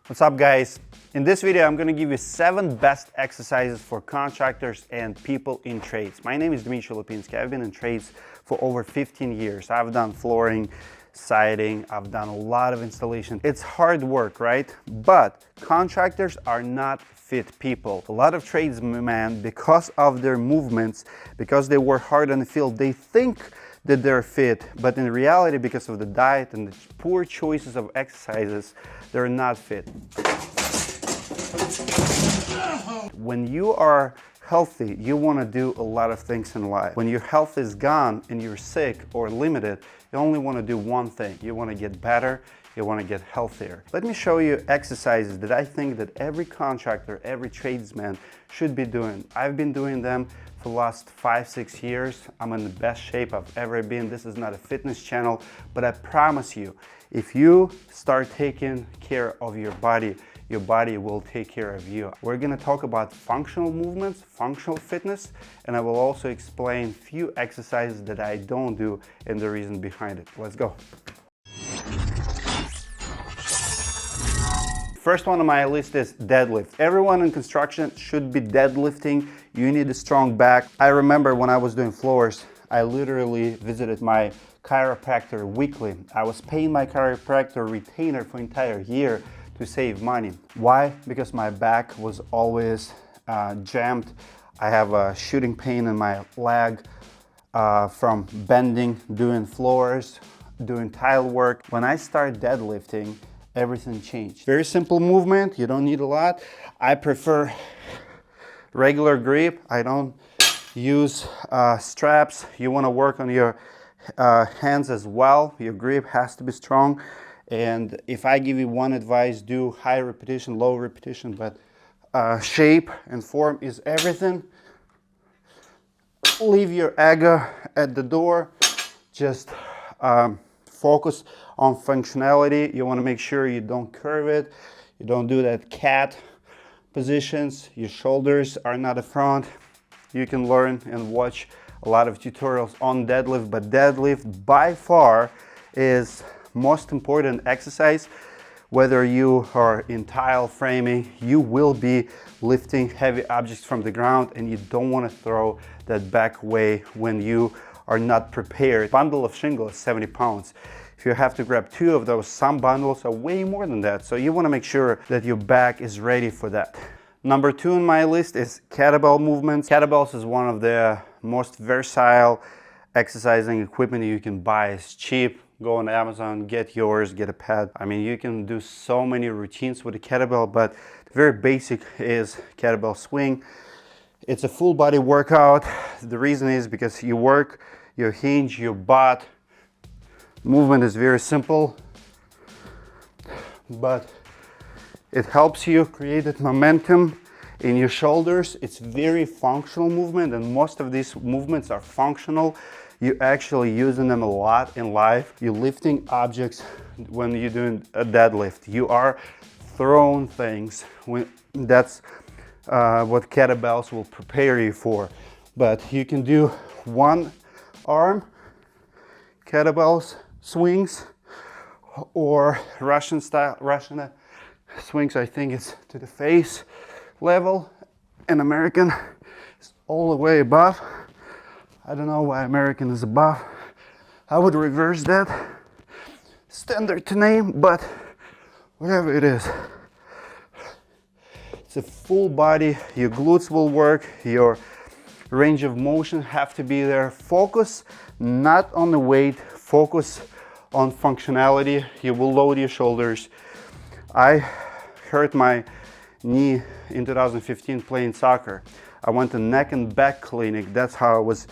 What's up, guys? In this video, I'm gonna give you 7 best exercises for contractors and people in trades. My name is Dmitry Lupinski. I've been in trades for over 15 years. I've done flooring, siding, I've done a lot of installation. It's hard work, right? But contractors are not fit people. A lot of tradesmen, because of their movements, because they work hard in the field, they think that they're fit, but in reality, because of the diet and the poor choices of exercises, they're not fit. When you are healthy, you want to do a lot of things in life. When your health is gone and you're sick or limited, you only want to do one thing. You want to get better, you want to get healthier. Let me show you exercises that I think that every contractor, every tradesman should be doing. I've been doing them for the last 5-6 years. I'm in the best shape I've ever been. This is not a fitness channel, but I promise you, if you start taking care of your body will take care of you. We're gonna talk about functional movements, functional fitness, and I will also explain few exercises that I don't do and the reason behind it. Let's go. First one on my list is deadlift. Everyone in construction should be deadlifting. You need a strong back. I remember when I was doing floors, I literally visited my chiropractor weekly. I was paying my chiropractor retainer for an entire year to save money. Why? Because my back was always jammed. I have a shooting pain in my leg from bending, doing floors, doing tile work. When I started deadlifting, everything changed. Very simple movement, you don't need a lot. I prefer regular grip. I don't use straps. You want to work on your hands as well. Your grip has to be strong. And if I give you one advice, do high repetition, low repetition, but shape and form is everything. Leave your ego at the door. Just focus on functionality. You want to make sure you don't curve it. You don't do that cat positions. Your shoulders are not the front. You can learn and watch a lot of tutorials on deadlift, but deadlift by far is most important exercise. Whether you are in tile framing, you will be lifting heavy objects from the ground, and you don't want to throw that back way when you are not prepared. Bundle of shingle is 70 pounds. If you have to grab 2 of those, some bundles are way more than that. So you want to make sure that your back is ready for that. Number 2 on my list is kettlebell movements. Kettlebells is one of the most versatile exercising equipment you can buy. It's cheap. Go on Amazon, get yours, get a pad. I mean, you can do so many routines with a kettlebell, but the very basic is kettlebell swing. It's a full body workout. The reason is because you work your hinge, your butt. Movement is very simple, but it helps you create that momentum in your shoulders. It's very functional movement, and most of these movements are functional. You're actually using them a lot in life. You're lifting objects when you're doing a deadlift. You are throwing things. That's what kettlebells will prepare you for. But you can do one arm kettlebells swings, or Russian style swings. I think it's to the face level, and American is all the way above. I don't know why American is above. I would reverse that. Standard to name, but whatever it is. It's a full body. Your glutes will work. Your range of motion have to be there. Focus not on the weight. Focus on functionality. You will load your shoulders. I hurt my knee in 2015 playing soccer. I went to neck and back clinic. That's how I was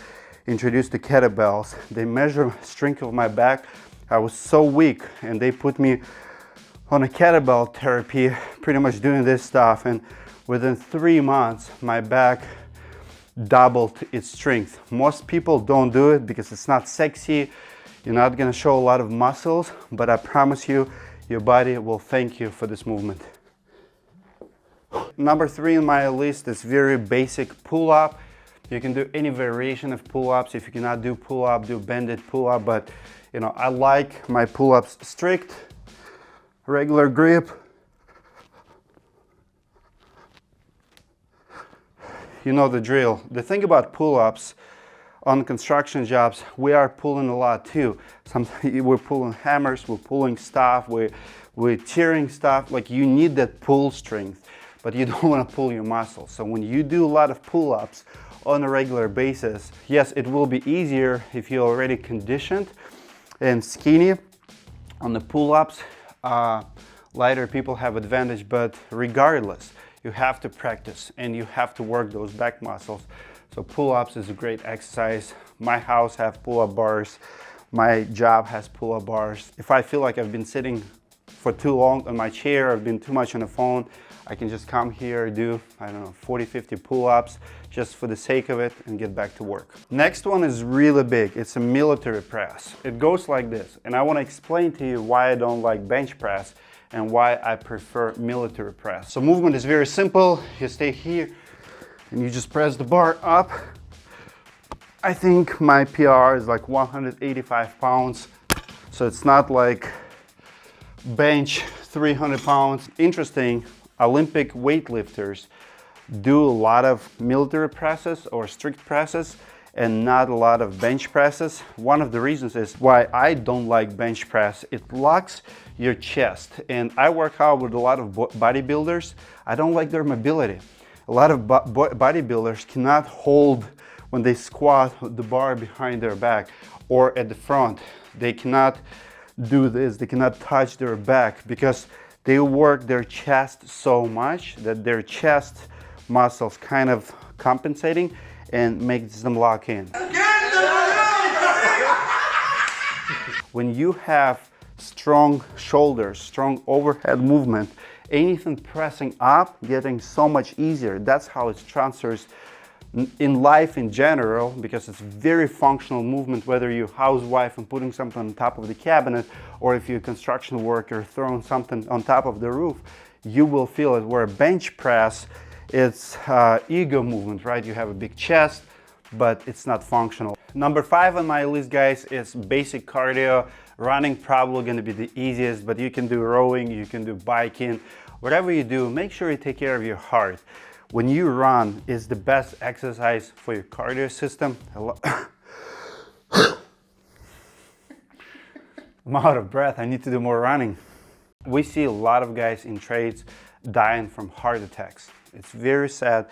introduced to kettlebells. They measure strength of my back. I was so weak, and they put me on a kettlebell therapy, pretty much doing this stuff, and within 3 months my back doubled its strength. Most people don't do it because it's not sexy. You're not gonna show a lot of muscles, but I promise you, your body will thank you for this movement. Number 3 on my list is very basic pull-up. You can do any variation of pull-ups. If you cannot do pull-up, do bended pull-up. But I like my pull-ups strict, regular grip, you know the drill. The thing about pull-ups on construction jobs, we are pulling a lot too. Sometimes we're pulling hammers, we're pulling stuff, we're tearing stuff. Like, you need that pull strength, but you don't want to pull your muscles. So when you do a lot of pull-ups on a regular basis, yes, it will be easier if you're already conditioned and skinny. On the pull-ups, lighter people have advantage, but regardless, you have to practice and you have to work those back muscles. So pull-ups is a great exercise. My house has pull-up bars. My job has pull-up bars. If I feel like I've been sitting for too long on my chair, I've been too much on the phone, I can just come here, do, I don't know, 40, 50 pull-ups just for the sake of it and get back to work. Next one is really big. It's a military press. It goes like this. And I want to explain to you why I don't like bench press and why I prefer military press. So movement is very simple. You stay here and you just press the bar up. I think my PR is like 185 pounds. So it's not like bench 300 pounds. Interesting, Olympic weightlifters do a lot of military presses or strict presses and not a lot of bench presses. One of the reasons is why I don't like bench press. It locks your chest, and I work out with a lot of bodybuilders. I don't like their mobility. A lot of bodybuilders cannot hold, when they squat, the bar behind their back or at the front. They cannot do this, they cannot touch their back because they work their chest so much that their chest muscles kind of compensating and makes them lock in. When you have strong shoulders, strong overhead movement, anything pressing up getting so much easier. That's how it transfers in life in general, because it's very functional movement, whether you're a housewife and putting something on top of the cabinet, or if you're a construction worker throwing something on top of the roof, you will feel it. Where a bench press, it's ego movement, right? You have a big chest, but it's not functional. Number 5 on my list, guys, is basic cardio. Running probably gonna be the easiest, but you can do rowing, you can do biking. Whatever you do, make sure you take care of your heart. When you run, it's the best exercise for your cardio system. I'm out of breath, I need to do more running. We see a lot of guys in trades dying from heart attacks. It's very sad,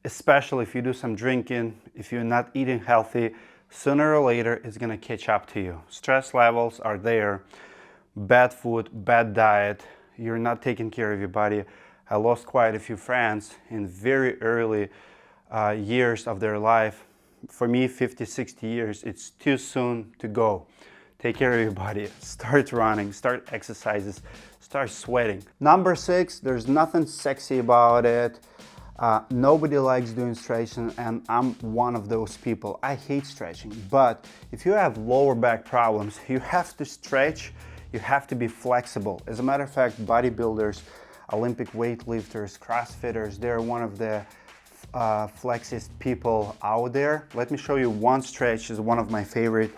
especially if you do some drinking, if you're not eating healthy. Sooner or later, it's gonna catch up to you. Stress levels are there, bad food, bad diet, you're not taking care of your body. I lost quite a few friends in very early years of their life. For me, 50, 60 years, it's too soon to go. Take care of your body, start running, start exercises, start sweating. Number 6, there's nothing sexy about it. Nobody likes doing stretching, and I'm one of those people. I hate stretching, but if you have lower back problems, you have to stretch, you have to be flexible. As a matter of fact, bodybuilders, Olympic weightlifters, CrossFitters, they're one of the flexiest people out there. Let me show you one stretch, is one of my favorite.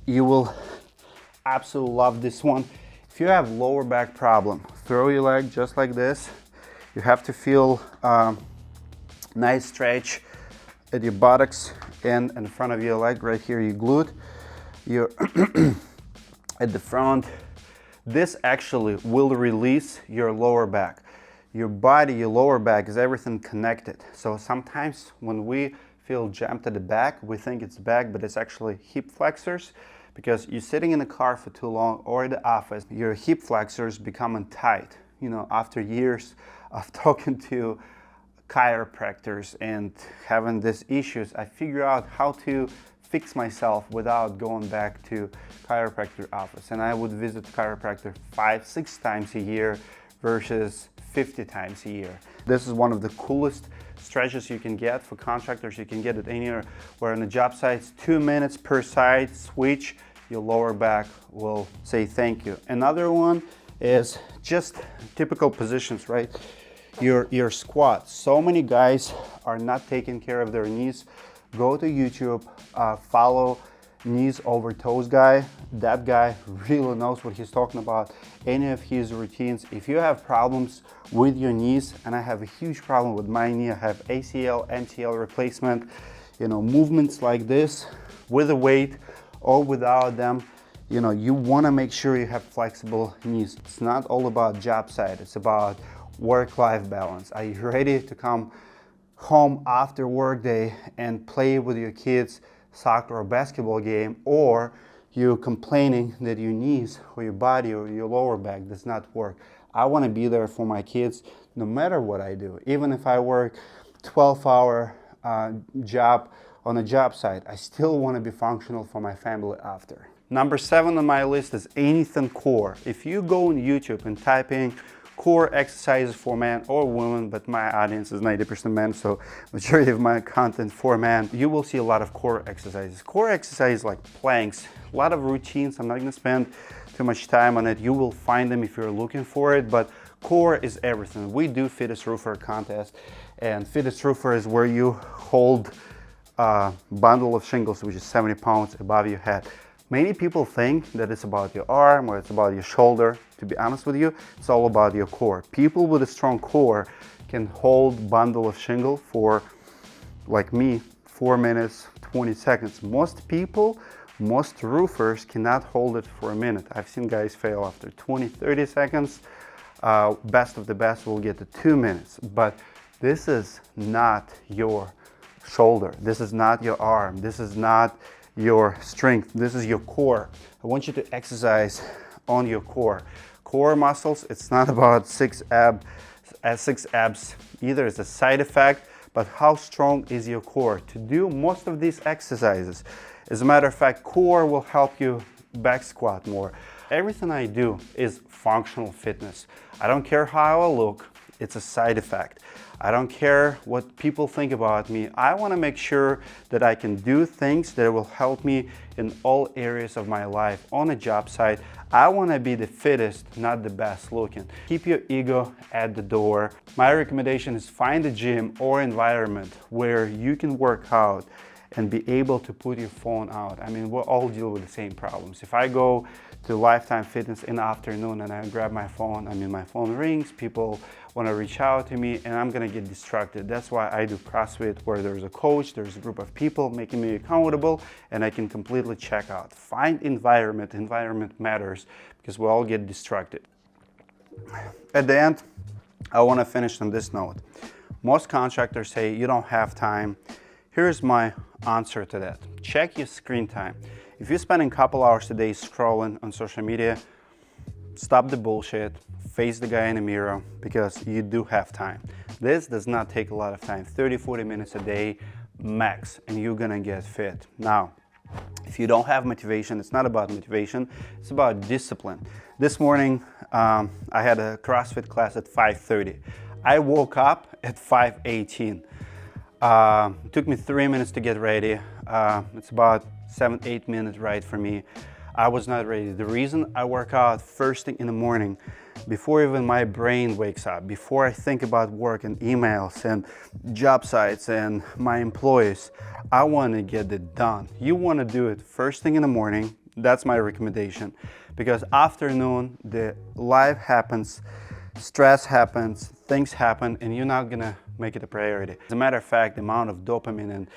You will absolutely love this one. If you have lower back problem, throw your leg just like this. You have to feel nice stretch at your buttocks and in front of your leg, right here, your glute. You're at the front. This actually will release your lower back. Your body, your lower back is everything connected. So sometimes when we feel jammed at the back, we think it's back, but it's actually hip flexors, because you're sitting in a car for too long or at the office, your hip flexors becoming tight. You know, after years of talking to chiropractors and having these issues, I figured out how to fix myself without going back to chiropractor office. And I would visit chiropractor 5-6 times a year versus 50 times a year. This is one of the coolest stretches you can get for contractors. You can get it anywhere where on the job sites, 2 minutes per side switch, your lower back will say thank you. Another one is just typical positions, right? Your squat. So many guys are not taking care of their knees. Go to YouTube, follow knees over toes guy. That guy really knows what he's talking about. Any of his routines. If you have problems with your knees, and I have a huge problem with my knee, I have ACL, MCL replacement, you know, movements like this with a weight or without them, you know, you want to make sure you have flexible knees. It's not all about job site, it's about work-life balance. Are you ready to come home after work day and play with your kids soccer or basketball game, or you're complaining that your knees or your body or your lower back does not work? I want to be there for my kids no matter what I do. Even if I work 12-hour job on a job site, I still want to be functional for my family after. Number 7 on my list is anything core. If you go on YouTube and type in core exercises for men or women, but my audience is 90% men, so majority of my content for men, you will see a lot of core exercises. Core exercises like planks, a lot of routines. I'm not going to spend too much time on it. You will find them if you're looking for it, but core is everything. We do fittest roofer contest, and fittest roofer is where you hold a bundle of shingles, which is 70 pounds above your head. Many people think that it's about your arm or it's about your shoulder. To be honest with you, it's all about your core. People with a strong core can hold bundle of shingle for, like me, 4 minutes, 20 seconds. Most people, most roofers cannot hold it for a minute. I've seen guys fail after 20, 30 seconds. Best of the best will get to 2 minutes. But this is not your shoulder. This is not your arm. This is not your strength. This is your core. I want you to exercise on your core. Core muscles, it's not about six abs either. It's a side effect, but how strong is your core to do most of these exercises? As a matter of fact, core will help you back squat more. Everything I do is functional fitness. I don't care how I look, it's a side effect. I don't care what people think about me. I want to make sure that I can do things that will help me in all areas of my life. On a job site, I want to be the fittest, not the best looking. Keep your ego at the door. My recommendation is find a gym or environment where you can work out and be able to put your phone out. I mean, we all deal with the same problems. If I go to Lifetime Fitness in the afternoon and I grab my phone, I mean, my phone rings, people want to reach out to me, and I'm gonna get distracted. That's why I do CrossFit, where there's a coach, there's a group of people making me accountable, and I can completely check out. Find environment. Environment matters because we all get distracted. At the end, I want to finish on this note. Most contractors say you don't have time. Here's my answer to that. Check your screen time. If you're spending a couple hours a day scrolling on social media, stop the bullshit, face the guy in the mirror, because you do have time. This does not take a lot of time, 30-40 minutes a day max, and you're gonna get fit. Now, if you don't have motivation, it's not about motivation, it's about discipline. This morning, I had a CrossFit class at 5:30. I woke up at 5:18. It took me 3 minutes to get ready. It's about 7-8 minute ride for me. I was not ready. The reason I work out first thing in the morning, before even my brain wakes up, before I think about work and emails and job sites and my employees, I want to get it done. You want to do it first thing in the morning. That's my recommendation, because afternoon, the life happens, stress happens, things happen, and you're not gonna make it a priority. As a matter of fact, the amount of dopamine and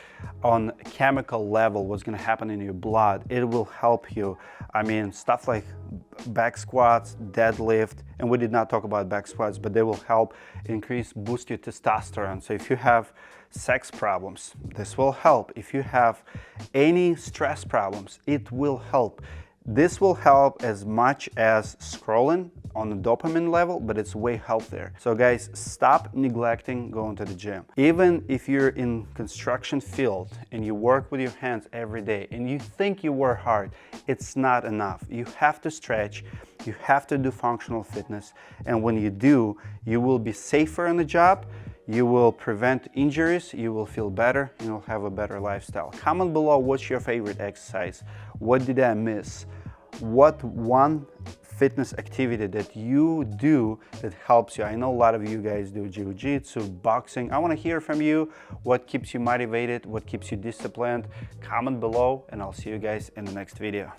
on chemical level, what's gonna happen in your blood, it will help you. I mean, stuff like back squats, deadlift, and we did not talk about back squats, but they will help increase, boost your testosterone. So if you have sex problems, this will help. If you have any stress problems, it will help. This will help as much as scrolling on the dopamine level, but it's way healthier. So guys, stop neglecting going to the gym. Even if you're in construction field and you work with your hands every day and you think you work hard, it's not enough. You have to stretch, you have to do functional fitness, and when you do, you will be safer on the job, you will prevent injuries, you will feel better, and you'll have a better lifestyle. Comment below what's your favorite exercise. What did I miss? What one fitness activity that you do that helps you. I know a lot of you guys do jiu-jitsu, boxing. I want to hear from you. What keeps you motivated? What keeps you disciplined? Comment below, and I'll see you guys in the next video.